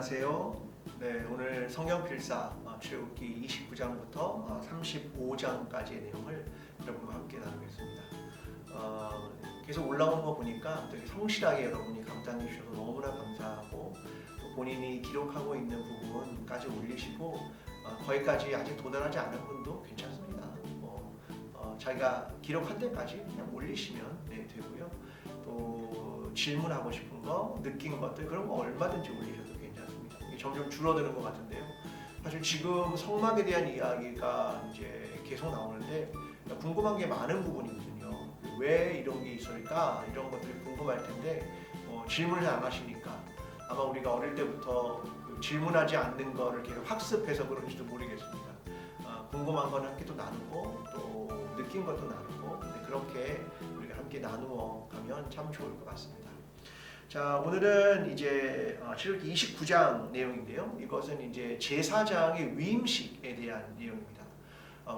안녕하세요. 네, 오늘 성경 필사 출애굽기 29장부터 35장까지의 내용을 여러분과 함께 나누겠습니다. 계속 올라오는 거 보니까 되게 성실하게 여러분이 감당해 주셔서 너무나 감사하고, 또 본인이 기록하고 있는 부분까지 올리시고, 거기까지 아직 도달하지 않은 분도 괜찮습니다. 자기가 기록한 데까지 그냥 올리시면 되고요. 또 질문하고 싶은 거, 느낀 것들, 그런 거 얼마든지 올리셔도 괜찮습니다. 이게 점점 줄어드는 것 같은데요. 사실 지금 성막에 대한 이야기가 이제 계속 나오는데 궁금한 게 많은 부분이거든요. 왜 이런 게 있을까? 이런 것들이 궁금할 텐데 질문을 안 하시니까 아마 우리가 어릴 때부터 질문하지 않는 거를 계속 학습해서 그런지도 모르겠습니다. 궁금한 건 함께 또 나누고, 또 느낀 것도 나누고, 그렇게 우리가 함께 나누어 가면 참 좋을 것 같습니다. 자, 오늘은 이제 출애굽기 29장 내용인데요. 이것은 이제 제사장의 위임식에 대한 내용입니다.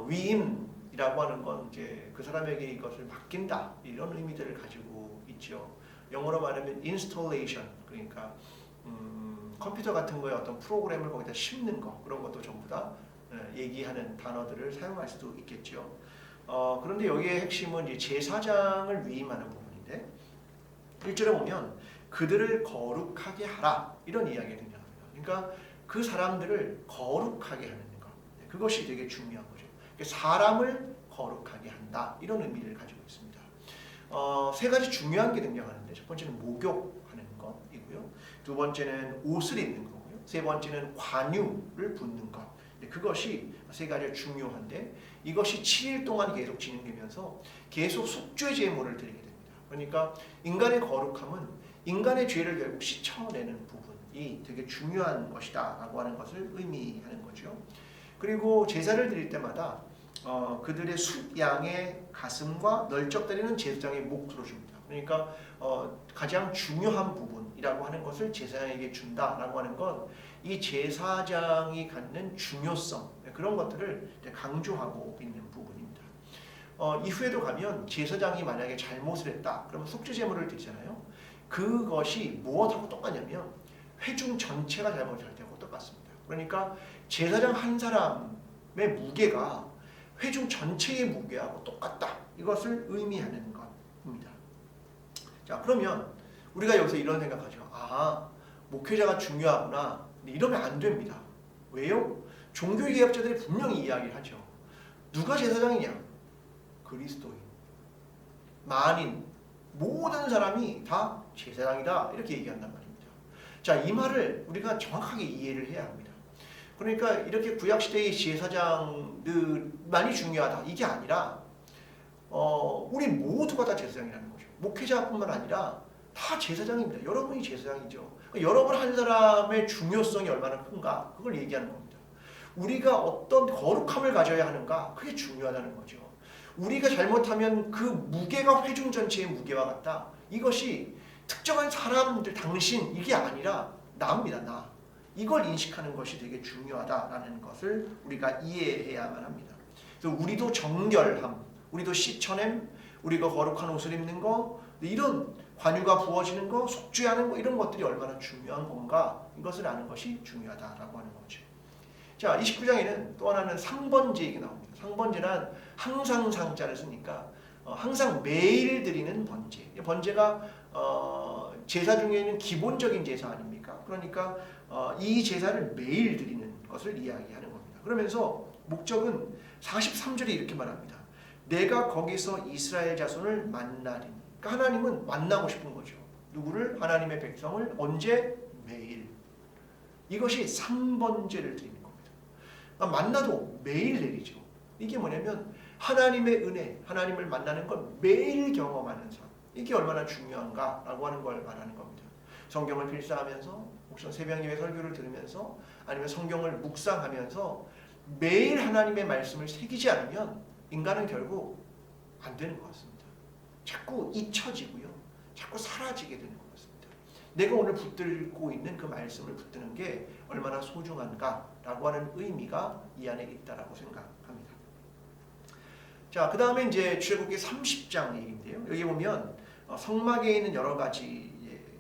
위임이라고 하는 건 이제 그 사람에게 이것을 맡긴다, 이런 의미들을 가지고 있죠. 영어로 말하면 installation, 그러니까 컴퓨터 같은 거에 어떤 프로그램을 거기다 심는 거, 그런 것도 전부 다 얘기하는 단어들을 사용할 수도 있겠죠. 그런데 여기의 핵심은 이제 제사장을 위임하는 부분인데, 1절에 보면 그들을 거룩하게 하라, 이런 이야기가 등장합니다. 그러니까 그 사람들을 거룩하게 하는 것, 그것이 되게 중요한 거죠. 사람을 거룩하게 한다, 이런 의미를 가지고 있습니다. 세 가지 중요한 게 등장하는데, 첫 번째는 목욕하는 것이고요, 두 번째는 옷을 입는 거고요, 세 번째는 관유를 붓는 것. 그것이 세 가지가 중요한데, 이것이 7일 동안 계속 진행되면서 계속 속죄 제물을 드리게 됩니다. 그러니까 인간의 거룩함은 인간의 죄를 결국 씻어내는 부분이 되게 중요한 것이다 라고 하는 것을 의미하는 거죠. 그리고 제사를 드릴 때마다 그들의 숫양의 가슴과 널쩍다리는 제사장의 목 들어줍니다. 그러니까 가장 중요한 부분이라고 하는 것을 제사장에게 준다라고 하는 건 이 제사장이 갖는 중요성, 그런 것들을 강조하고 있는 부분입니다. 이후에도 가면 제사장이 만약에 잘못을 했다, 그러면 속죄 제물을 드리잖아요. 그것이 무엇하고 똑같냐면 회중 전체가 잘못할 때하고 똑같습니다. 그러니까 제사장 한 사람의 무게가 회중 전체의 무게하고 똑같다, 이것을 의미하는 것입니다. 자, 그러면 우리가 여기서 이런 생각하죠. 목회자가 중요하구나. 근데 이러면 안 됩니다. 왜요? 종교개혁자들이 분명히 이야기를 하죠. 누가 제사장이냐? 그리스도인, 만인, 모든 사람이 다 제사장이다, 이렇게 얘기한단 말입니다. 자, 이 말을 우리가 정확하게 이해를 해야 합니다. 그러니까 이렇게 구약시대의 제사장들만이 중요하다, 이게 아니라 우리 모두가 다 제사장이라는 거죠. 목회자뿐만 아니라 다 제사장입니다. 여러분이 제사장이죠. 여러분 한 사람의 중요성이 얼마나 큰가, 그걸 얘기하는 겁니다. 우리가 어떤 거룩함을 가져야 하는가, 그게 중요하다는 거죠. 우리가 잘못하면 그 무게가 회중 전체의 무게와 같다, 이것이 특정한 사람들, 당신, 이게 아니라 나입니다. 나. 이걸 인식하는 것이 되게 중요하다라는 것을 우리가 이해해야만 합니다. 그래서 우리도 정결함, 우리도 씻어냄, 우리가 거룩한 옷을 입는 거, 이런 관유가 부어지는 거, 속죄하는 거, 이런 것들이 얼마나 중요한 건가, 이것을 아는 것이 중요하다라고 하는 거죠. 자, 29장에는 또 하나는 상번제 얘기 나옵니다. 상번제란 항상 상자를 쓰니까 항상 매일 드리는 번제. 번제가 제사 중에는 기본적인 제사 아닙니까? 그러니까 이 제사를 매일 드리는 것을 이야기하는 겁니다. 그러면서 목적은 43절에 이렇게 말합니다. 내가 거기서 이스라엘 자손을 만나리니. 그러니까 하나님은 만나고 싶은 거죠. 누구를? 하나님의 백성을. 언제? 매일. 이것이 상번제를 드리는 겁니다. 그러니까 만나도 매일 내리죠. 이게 뭐냐면 하나님의 은혜, 하나님을 만나는 걸 매일 경험하는 삶, 이게 얼마나 중요한가라고 하는 걸 말하는 겁니다. 성경을 필사하면서, 혹시 새벽 예배 설교를 들으면서, 아니면 성경을 묵상하면서 매일 하나님의 말씀을 새기지 않으면 인간은 결국 안 되는 것 같습니다. 자꾸 잊혀지고요, 자꾸 사라지게 되는 것 같습니다. 내가 오늘 붙들고 있는 그 말씀을 붙드는 게 얼마나 소중한가라고 하는 의미가 이 안에 있다라고 생각합니다. 자, 그 다음에 이제 출애굽기 30장 얘기인데요. 여기 보면 성막에 있는 여러 가지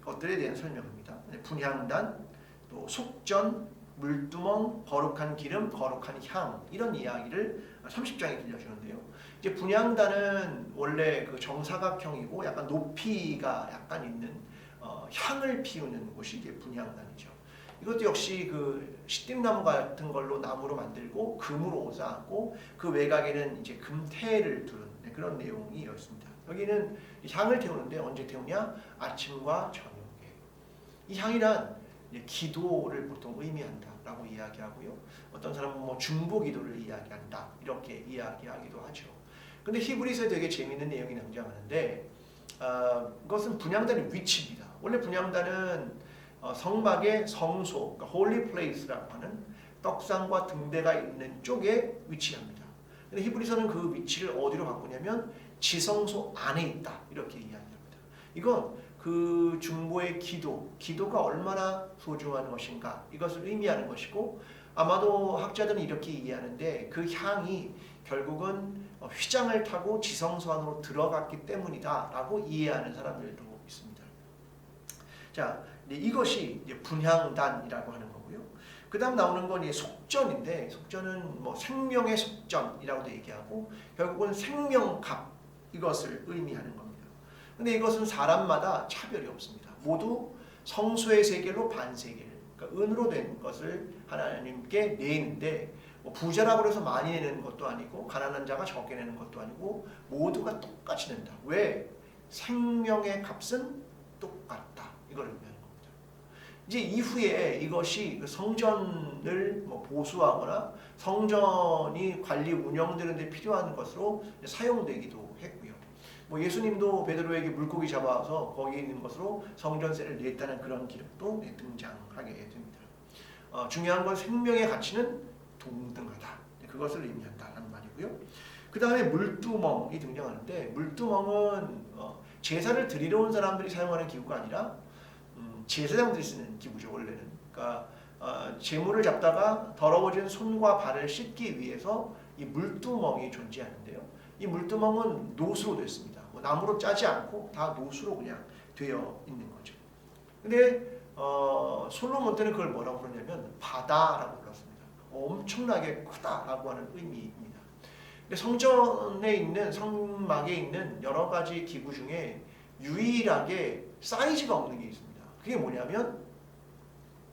것들에 대한 설명입니다. 분향단, 또 속전, 물두멍, 거룩한 기름, 거룩한 향 이런 이야기를 30장에 들려주는데요. 이제 분향단은 원래 그 정사각형이고 약간 높이가 약간 있는 향을 피우는 곳이 이제 분향단이죠. 이것도 역시 그 시띠나무 같은 걸로 나무로 만들고 금으로 쌓았고 그 외곽에는 이제 금태를 두른 그런 내용이 있습니다. 여기는 향을 태우는데 언제 태우냐? 아침과 저녁에. 이 향이란 기도를 보통 의미한다라고 이야기하고요. 어떤 사람은 뭐 중보 기도를 이야기한다 이렇게 이야기하기도 하죠. 근데 히브리서에 되게 재미있는 내용이 등장하는데 이것은 분향단의 위치입니다. 원래 분향단은 성막의 성소, 그러니까 홀리 플레이스라고 하는 떡상과 등대가 있는 쪽에 위치합니다. 근데 히브리서는 그 위치를 어디로 바꾸냐면 지성소 안에 있다 이렇게 이야기합니다. 이건 그 중보의 기도가 얼마나 소중한 것인가 이것을 의미하는 것이고 아마도 학자들은 이렇게 이해하는데 그 향이 결국은 휘장을 타고 지성소 안으로 들어갔기 때문이다라고 이해하는 사람들도 있습니다. 자, 이것이 이제 분향단이라고 하는 거고요. 그 다음 나오는 건 속전인데 속전은 뭐 생명의 속전이라고도 얘기하고 결국은 생명갑 이것을 의미하는 겁니다. 근데 이것은 사람마다 차별이 없습니다. 모두 성소의 세겔로 반세겔, 그러니까 은으로 된 것을 하나님께 내는데 뭐 부자라고 해서 많이 내는 것도 아니고 가난한 자가 적게 내는 것도 아니고 모두가 똑같이 낸다. 왜? 생명의 값은 똑같다. 이걸 의미하는 겁니다. 이제 이후에 이것이 성전을 뭐 보수하거나 성전이 관리 운영되는 데 필요한 것으로 사용되기도 했고요. 뭐 예수님도 베드로에게 물고기 잡아서 거기에 있는 것으로 성전세를 냈다는 그런 기록도 등장하게 됩니다. 중요한 건 생명의 가치는 동등하다. 그것을 의미한다는 말이고요. 그 다음에 물두멍이 등장하는데 물두멍은 제사를 드리러 온 사람들이 사용하는 기구가 아니라 제사장들이 쓰는 기구죠. 원래는. 그러니까 제물을 잡다가 더러워진 손과 발을 씻기 위해서 이 물두멍이 존재하는데요. 이 물두멍은 노수로 됐습니다. 뭐 나무로 짜지 않고 다 노수로 그냥 되어 있는 거죠. 근데 솔로몬 때는 그걸 뭐라고 그러냐면 바다라고 불렀습니다. 엄청나게 크다라고 하는 의미입니다. 근데 성전에 있는 성막에 있는 여러 가지 기구 중에 유일하게 사이즈가 없는 게 있습니다. 그게 뭐냐면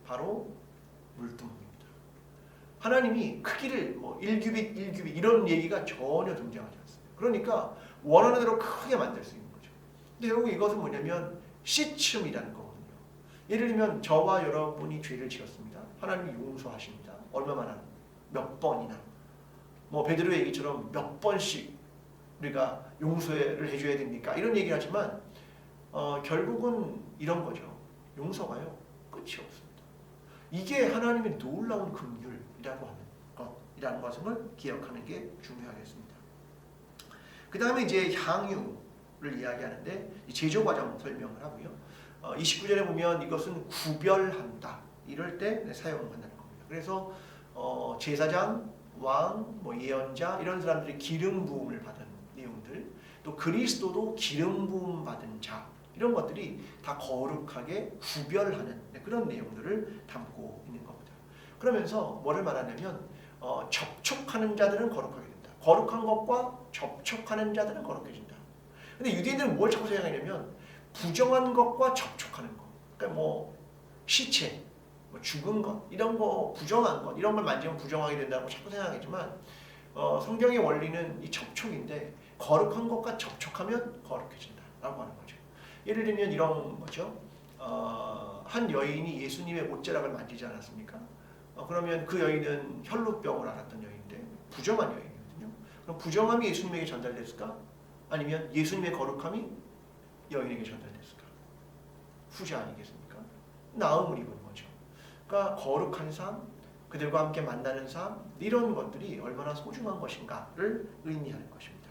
바로 물두멍입니다. 하나님이 크기를 뭐 1규빗, 1규빗 이런 얘기가 전혀 등장하지 않습니다. 그러니까 원하는 대로 크게 만들 수 있는 거죠. 근데 결국 이것은 뭐냐면 시침이라는 거거든요. 예를 들면 저와 여러분이 죄를 지었습니다. 하나님이 용서하십니다. 얼마나 몇 번이나 뭐 베드로 얘기처럼 몇 번씩 우리가 용서를 해줘야 됩니까? 이런 얘기를 하지만 결국은 이런 거죠. 용서가요 끝이 없습니다. 이게 하나님의 놀라운 긍휼이라고 하는 것이라는 것을 기억하는 게 중요하겠습니다. 그 다음에 이제 향유를 이야기하는데 제조 과정 설명을 하고요. 29절에 보면 이것은 구별한다 이럴 때 사용한다는 겁니다. 그래서 제사장, 왕, 뭐 예언자 이런 사람들이 기름 부음을 받은 내용들, 또 그리스도도 기름 부음 받은 자 이런 것들이 다 거룩하게 구별하는 그런 내용들을 담고 있는 겁니다. 그러면서 뭐를 말하냐면 접촉하는 자들은 거룩하게 된다. 거룩한 것과 접촉하는 자들은 거룩해진다. 근데 유대인들은 뭘 자꾸 생각하냐면 부정한 것과 접촉하는 것. 그러니까 뭐 시체, 뭐 죽은 것, 이런 거 부정한 것, 이런 걸 만지면 부정하게 된다고 자꾸 생각하지만 성경의 원리는 이 접촉인데 거룩한 것과 접촉하면 거룩해진다라고 하는 거죠. 예를 들면 이런 거죠. 한 여인이 예수님의 옷자락을 만지지 않았습니까? 그러면 그 여인은 혈루병을 앓았던 여인인데 부정한 여인이거든요. 그럼 부정함이 예수님에게 전달됐을까? 아니면 예수님의 거룩함이 여인에게 전달됐을까? 후자 아니겠습니까? 나음을 입은 거죠. 그러니까 거룩한 삶, 그들과 함께 만나는 삶, 이런 것들이 얼마나 소중한 것인가를 의미하는 것입니다.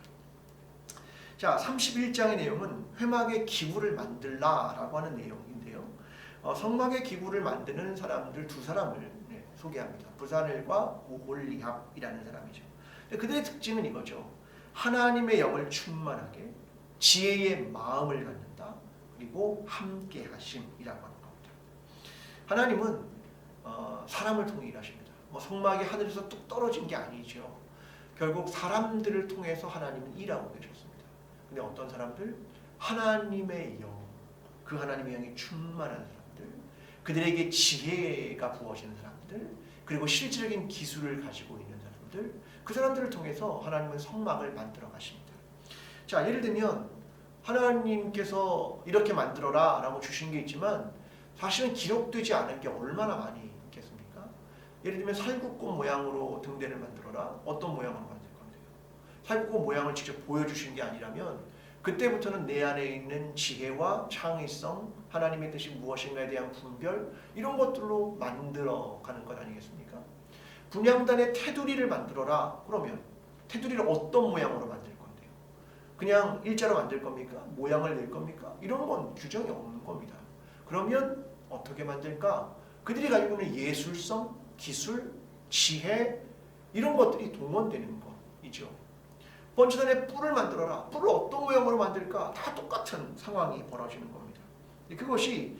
자, 31장의 내용은 회막의 기구를 만들라라고 하는 내용인데요. 성막의 기구를 만드는 사람들 두 사람을 소개합니다. 부사넬과 오홀리압이라는 사람이죠. 그들의 특징은 이거죠. 하나님의 영을 충만하게 지혜의 마음을 갖는다. 그리고 함께 하심이라고 하는 겁니다. 하나님은 사람을 통해 일하십니다. 뭐 성막이 하늘에서 뚝 떨어진 게 아니죠. 결국 사람들을 통해서 하나님은 일하고 계셨습니다. 근데 어떤 사람들? 하나님의 영, 그 하나님의 영이 충만한 사람들, 그들에게 지혜가 부어지는 사람들, 그리고 실질적인 기술을 가지고 있는 사람들, 그 사람들을 통해서 하나님은 성막을 만들어 가십니다. 자, 예를 들면 하나님께서 이렇게 만들어라 라고 주신 게 있지만 사실은 기록되지 않은 게 얼마나 많이 있겠습니까? 예를 들면 살구꽃 모양으로 등대를 만들어라. 어떤 모양으로 만들 건데요? 살구꽃 모양을 직접 보여주신 게 아니라면 그때부터는 내 안에 있는 지혜와 창의성, 하나님의 뜻이 무엇인가에 대한 분별, 이런 것들로 만들어가는 것 아니겠습니까? 분향단의 테두리를 만들어라. 그러면 테두리를 어떤 모양으로 만들 건데요? 그냥 일자로 만들 겁니까? 모양을 낼 겁니까? 이런 건 규정이 없는 겁니다. 그러면 어떻게 만들까? 그들이 가지고 있는 예술성, 기술, 지혜, 이런 것들이 동원되는 것이죠. 번제단의 뿔을 만들어라. 뿔을 어떤 모양으로 만들까? 다 똑같은 상황이 벌어지는 겁니다. 그것이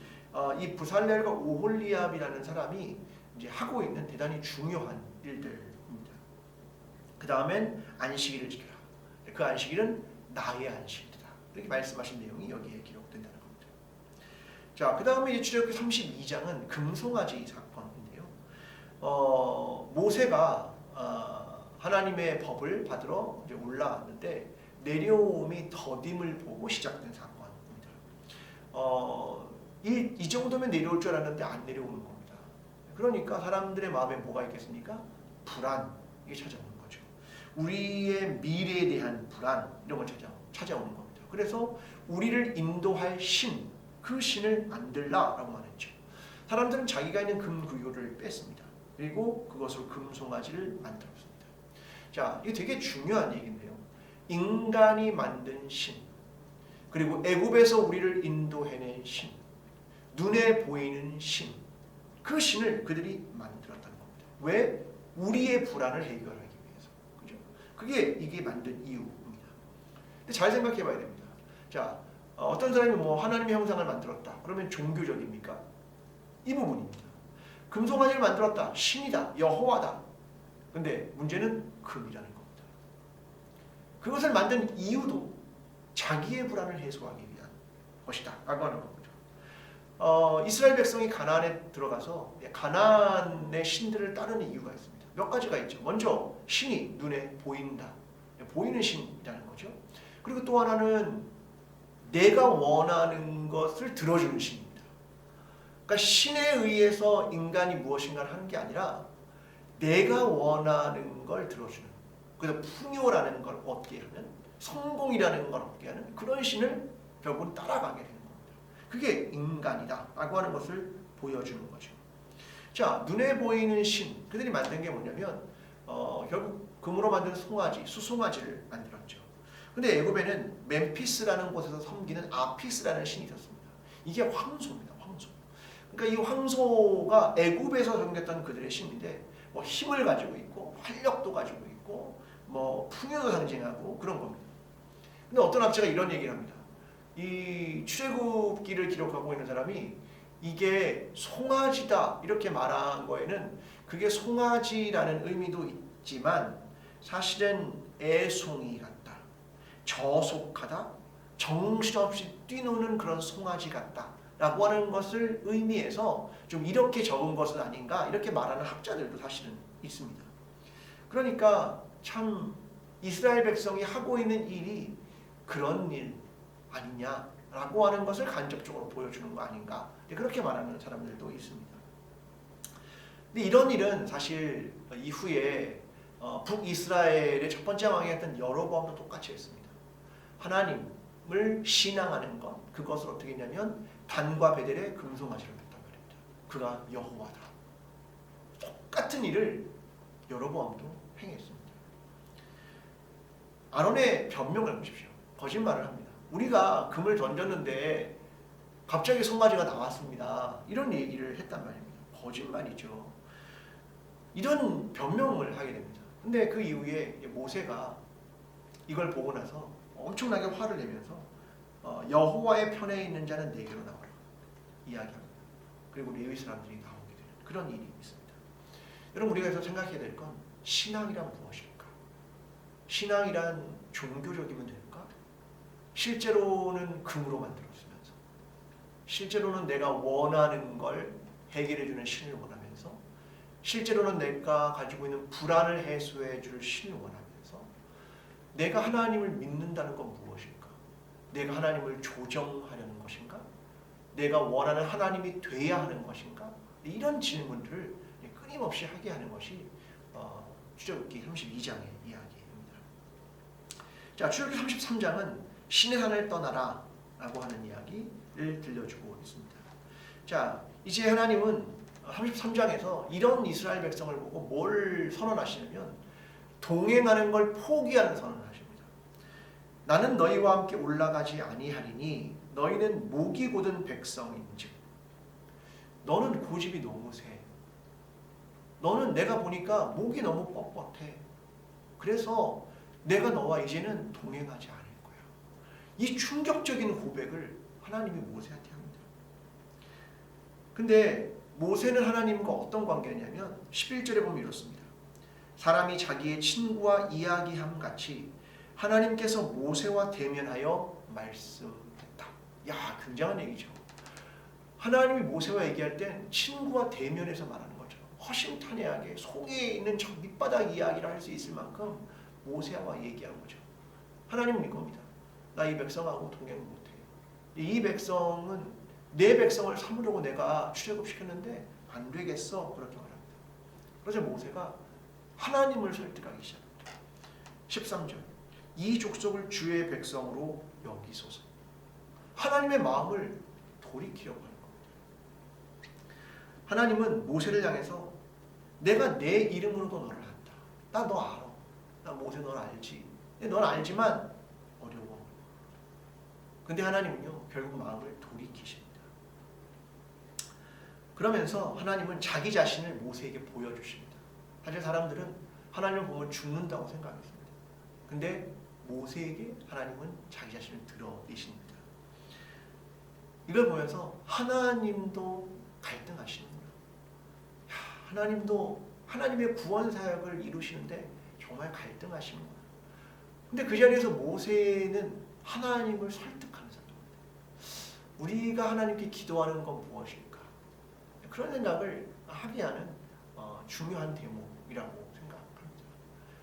이 부살렐과 오홀리압이라는 사람이 이제 하고 있는 대단히 중요한 일들입니다. 그 다음엔 안식일을 지켜라. 그 안식일은 나의 안식일이다. 이렇게 말씀하신 내용이 여기에 기록된다는 겁니다. 자, 그 다음에 출애굽기 32장은 금송아지 사건인데요. 모세가 하나님의 법을 받으러 이제 올라왔는데 내려옴이 더딤을 보고 시작된 사건입니다. 이 정도면 내려올 줄 알았는데 안 내려오는 겁니다. 그러니까 사람들의 마음에 뭐가 있겠습니까? 불안, 이게 찾아오는 거죠. 우리의 미래에 대한 불안, 이런 걸 찾아오는 겁니다. 그래서 우리를 인도할 신, 그 신을 만들라라고 말했죠. 사람들은 자기가 있는 금구요를 뺐습니다. 그리고 그것으로 금송아지를 만들었습니다. 자, 이게 되게 중요한 얘기인데요. 인간이 만든 신, 그리고 애굽에서 우리를 인도해낸 신, 눈에 보이는 신, 그 신을 그들이 만들었다는 겁니다. 왜? 우리의 불안을 해결하기 위해서. 그죠? 그게 이게 만든 이유입니다. 근데 잘 생각해 봐야 됩니다. 자, 어떤 사람이 뭐 하나님의 형상을 만들었다. 그러면 종교적입니까? 이 부분입니다. 금송아지를 만들었다. 신이다. 여호와다. 근데 문제는 금이라는 겁니다. 그것을 만든 이유도 자기의 불안을 해소하기 위한 것이다 라고 하는 겁니다. 이스라엘 백성이 가나안에 들어가서 가나안의 신들을 따르는 이유가 있습니다. 몇 가지가 있죠. 먼저 신이 눈에 보인다. 보이는 신이라는 거죠. 그리고 또 하나는 내가 원하는 것을 들어주는 신입니다. 그러니까 신에 의해서 인간이 무엇인가를 하는 게 아니라 내가 원하는 걸 들어주는, 그래서 풍요라는 걸 얻게 하는, 성공이라는 걸 얻게 하는 그런 신을 결국은 따라가게 되는 겁니다. 그게 인간이다 라고 하는 것을 보여주는 거죠. 자, 눈에 보이는 신, 그들이 만든 게 뭐냐면 결국 금으로 만든 송아지, 수송아지를 만들었죠. 근데 애굽에는 멤피스라는 곳에서 섬기는 아피스라는 신이 있었습니다. 이게 황소입니다. 황소. 그러니까 이 황소가 애굽에서 섬겼던 그들의 신인데 뭐 힘을 가지고 있고 활력도 가지고 있고 뭐 풍요도 상징하고 그런 겁니다. 근데 어떤 학자가 이런 얘기를 합니다. 이 출애굽기를 기록하고 있는 사람이 이게 송아지다 이렇게 말한 거에는 그게 송아지라는 의미도 있지만 사실은 애송이 같다, 저속하다, 정신없이 뛰노는 그런 송아지 같다 라고 하는 것을 의미해서 좀 이렇게 적은 것은 아닌가 이렇게 말하는 학자들도 사실은 있습니다. 그러니까 참 이스라엘 백성이 하고 있는 일이 그런 일 아니냐라고 하는 것을 간접적으로 보여주는 거 아닌가 그렇게 말하는 사람들도 있습니다. 근데 이런 일은 사실 이후에 북이스라엘의 첫 번째 왕이 했던 여로보암도 똑같이 했습니다. 하나님을 신앙하는 것, 그것을 어떻게 했냐면 단과 베델에 금송아지를 냈단 말입니다. 그가 여호와다. 똑같은 일을 여로보암도 행했습니다. 아론의 변명을 보십시오. 거짓말을 합니다. 우리가 금을 던졌는데 갑자기 송아지가 나왔습니다. 이런 얘기를 했단 말입니다. 거짓말이죠. 이런 변명을 하게 됩니다. 근데 그 이후에 모세가 이걸 보고 나서 엄청나게 화를 내면서 여호와의 편에 있는 자는 내게로 나와라 이야기합니다. 그리고 레위 사람들이 나오게 되는 그런 일이 있습니다. 여러분 우리가 그래서 생각해야 될 건 신앙이란 무엇일까? 신앙이란 종교적이면 될까? 실제로는 금으로 만들었으면서 실제로는 내가 원하는 걸 해결해주는 신을 원하면서 실제로는 내가 가지고 있는 불안을 해소해 줄 신을 원하면서 내가 하나님을 믿는다는 건 무엇일까? 내가 하나님을 조정하려는 것인가? 내가 원하는 하나님이 돼야 하는 것인가? 이런 질문들을 끊임없이 하게 하는 것이 출애굽기 32장의 이야기입니다. 자, 출애굽기 33장은 신의 산을 떠나라 라고 하는 이야기를 들려주고 있습니다. 자, 이제 하나님은 33장에서 이런 이스라엘 백성을 보고 뭘 선언하시냐면 동행하는 걸 포기하는 선언을 하십니다. 나는 너희와 함께 올라가지 아니하리니 너희는 목이 곧은 백성인즉 너는 고집이 너무 세. 너는 내가 보니까 목이 너무 뻣뻣해. 그래서 내가 너와 이제는 동행하지 않을 거야. 이 충격적인 고백을 하나님이 모세한테 합니다. 근데 모세는 하나님과 어떤 관계냐면 11절에 보면 이렇습니다. 사람이 자기의 친구와 이야기함 같이 하나님께서 모세와 대면하여 말씀했다. 야, 굉장한 얘기죠. 하나님이 모세와 얘기할 땐 친구와 대면해서 말하는 것처럼 허심탄회하게 속에 있는 저 밑바닥 이야기를 할 수 있을 만큼 모세와 얘기한 거죠. 하나님은 이겁니다. 나 이 백성하고 동행 못해. 이 백성은 내 백성을 삼으려고 내가 출애굽시켰는데 안 되겠어. 그렇게 말합니다. 그래서 모세가 하나님을 설득하기 시작합니다. 13절 이 족속을 주의 백성으로 여기소서. 하나님의 마음을 돌이키려고 하는 겁니다. 하나님은 모세를 향해서 내가 내 이름으로도 너를 안다. 나 너 알아. 나 모세 널 알지. 넌 알지만 어려워. 근데 하나님은요 결국 마음을 돌이키십니다. 그러면서 하나님은 자기 자신을 모세에게 보여주십니다. 사실 사람들은 하나님을 보면 죽는다고 생각했습니다. 근데 모세에게 하나님은 자기 자신을 드러내십니다. 이걸 보면서 하나님도 갈등하시는구나. 하나님도 하나님의 구원 사역을 이루시는데 정말 갈등하시는구나. 근데 그 자리에서 모세는 하나님을 설득하는 사람입니다. 우리가 하나님께 기도하는 건 무엇일까? 그런 생각을 하게 하는 중요한 대목이라고 생각합니다.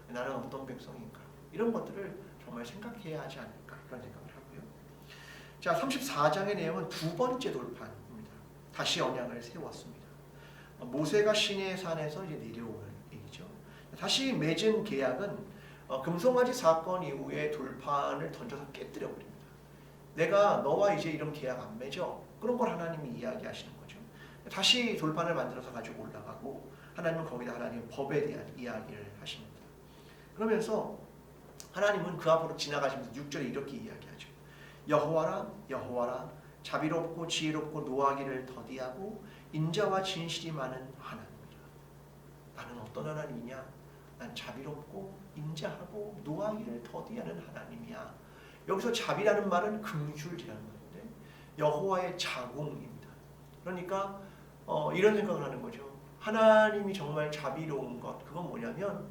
나는 어떤 백성인가? 이런 것들을 정말 생각해야 하지 않을까? 그런 생각을 하고요. 자, 34장의 내용은 두 번째 돌판입니다. 다시 언약을 세웠습니다. 모세가 시내 산에서 이제 내려오는 얘기죠. 다시 맺은 계약은 금송아지 사건 이후에 돌판을 던져서 깨뜨려 버립니다. 내가 너와 이제 이런 계약 안 맺어. 그런 걸 하나님이 이야기하시는 거죠. 다시 돌판을 만들어서 가지고 올라가고 하나님은 거기다 하나님의 법에 대한 이야기를 하십니다. 그러면서 하나님은 그 앞으로 지나가시면서 6절에 이렇게 이야기하죠. 여호와라 여호와라 자비롭고 지혜롭고 노하기를 더디하고 인자와 진실이 많은 하나님이라. 나는 어떤 하나님이냐? 난 자비롭고 인자하고 노하기를 더디하는 하나님이야. 여기서 자비라는 말은 긍휼이라는 말인데 여호와의 자궁입니다. 그러니까 이런 생각을 하는 거죠. 하나님이 정말 자비로운 것 그건 뭐냐면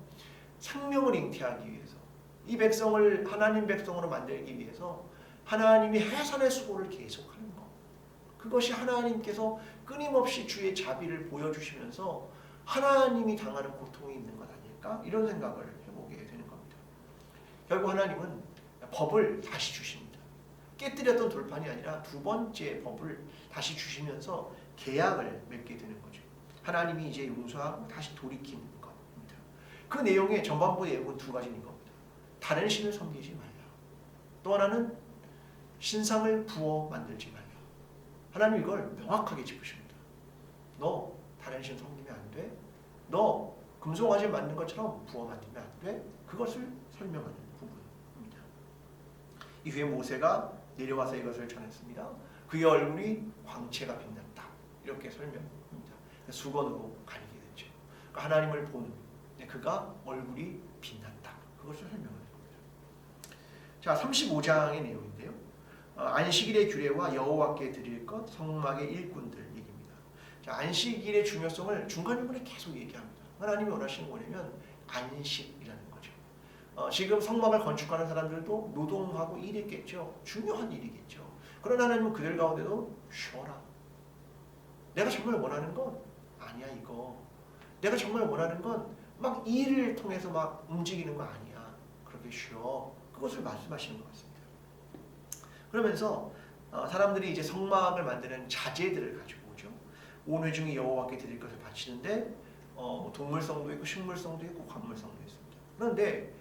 생명을 잉태하기 위해서 이 백성을 하나님 백성으로 만들기 위해서 하나님이 해산의 수고를 계속하는 것. 그것이 하나님께서 끊임없이 주의 자비를 보여주시면서 하나님이 당하는 고통이 있는 것 아닐까? 이런 생각을 해보게 되는 겁니다. 결국 하나님은 법을 다시 주십니다. 깨뜨렸던 돌판이 아니라 두 번째 법을 다시 주시면서 계약을 맺게 되는 거죠. 하나님이 이제 용서하고 다시 돌이키는 겁니다. 그 내용의 전반부 내용은 두 가지인 겁니다. 다른 신을 섬기지 말라. 또 하나는 신상을 부어 만들지 말라. 하나님 이걸 명확하게 짚으십니다. 너 다른 신 섬기면 안 돼. 너 금송아지 만든 것처럼 부어 만들면 안 돼. 그것을 설명하는 부분입니다. 이후에 모세가 내려와서 이것을 전했습니다. 그의 얼굴이 광채가 빛났다. 이렇게 설명합니다. 수건으로 가리게 됐죠. 그러니까 하나님을 본 그가 얼굴이 빛났다. 그것을 설명하는 겁니다. 자, 35장의 내용인데요. 안식일의 규례와 여호와께 드릴 것, 성막의 일꾼들 얘기입니다. 자, 안식일의 중요성을 중간중간에 계속 얘기합니다. 하나님이 원하시는 뭐냐면 안식이라는 거죠. 지금 성막을 건축하는 사람들도 노동하고 일했겠죠. 중요한 일이겠죠. 그러나 하나님은 그들 가운데도 쉬어라. 내가 정말 원하는 건 아니야 이거. 내가 정말 원하는 건 막 일을 통해서 막 움직이는 거 아니야. 그렇게 쉬어. 그것을 말씀하시는 것 같습니다. 그러면서 사람들이 이제 성막을 만드는 자재들을 가지고 오죠. 온 회중이 여호와께 드릴 것을 바치는데 동물성도 있고 식물성도 있고 관물성도 있습니다. 그런데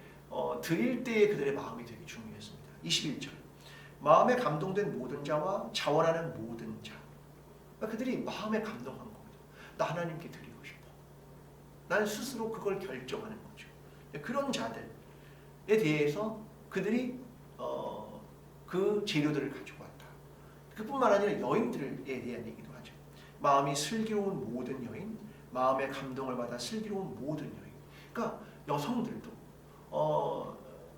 드릴 때의 그들의 마음이 되게 중요했습니다. 21절 마음에 감동된 모든 자와 자원하는 모든 자. 그러니까 그들이 마음에 감동한 겁니다. 나 하나님께 드리고 싶어. 난 스스로 그걸 결정하는 거죠. 그런 자들에 대해서 그들이 그 재료들을 가지고 왔다. 그뿐만 아니라 여인들에 대한 얘기도 하죠. 마음이 슬기로운 모든 여인, 마음의 감동을 받아 슬기로운 모든 여인. 그러니까 여성들도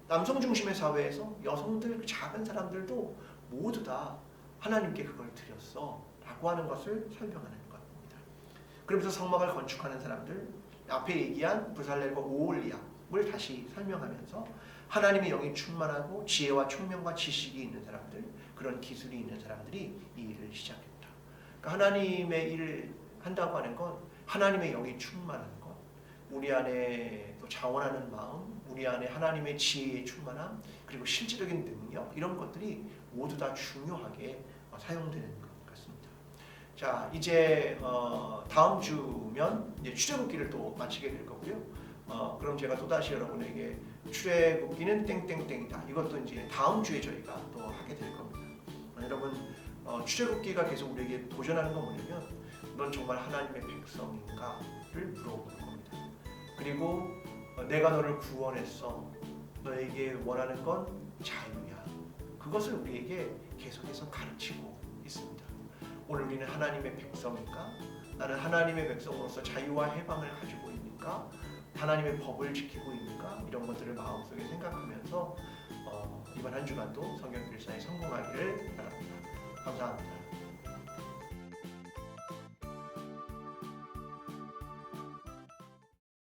남성 중심의 사회에서 여성들, 작은 사람들도 모두 다 하나님께 그걸 드렸어 라고 하는 것을 설명하는 것입니다. 그러면서 성막을 건축하는 사람들, 앞에 얘기한 부살렐과 오홀리압을 다시 설명하면서 하나님의 영이 충만하고 지혜와 총명과 지식이 있는 사람들, 그런 기술이 있는 사람들이 이 일을 시작했다. 그러니까 하나님의 일을 한다고 하는 건 하나님의 영이 충만한 것, 우리 안에 또 자원하는 마음, 우리 안에 하나님의 지혜의 충만함, 그리고 실질적인 능력, 이런 것들이 모두 다 중요하게 사용되는 것 같습니다. 자, 이제 다음 주면 이제 출애굽기를 또 마치게 될 거고요. 그럼 제가 또 다시 여러분에게 출애굽기는 땡땡땡이다. 이것도 이제 다음 주에 저희가 또 하게 될 겁니다. 여러분, 출애굽기가 계속 우리에게 도전하는 건 뭐냐면, 넌 정말 하나님의 백성인가를 물어보는 겁니다. 그리고 내가 너를 구원했어. 너에게 원하는 건 자유야. 그것을 우리에게 계속해서 가르치고 있습니다. 오늘 우리는 하나님의 백성인가? 나는 하나님의 백성으로서 자유와 해방을 가지고 있는가? 하나님의 법을 지키고 있는가? 이런 것들을 마음속에 생각하면서 이번 한 주간도 성경필사에 성공하기를 바랍니다. 감사합니다.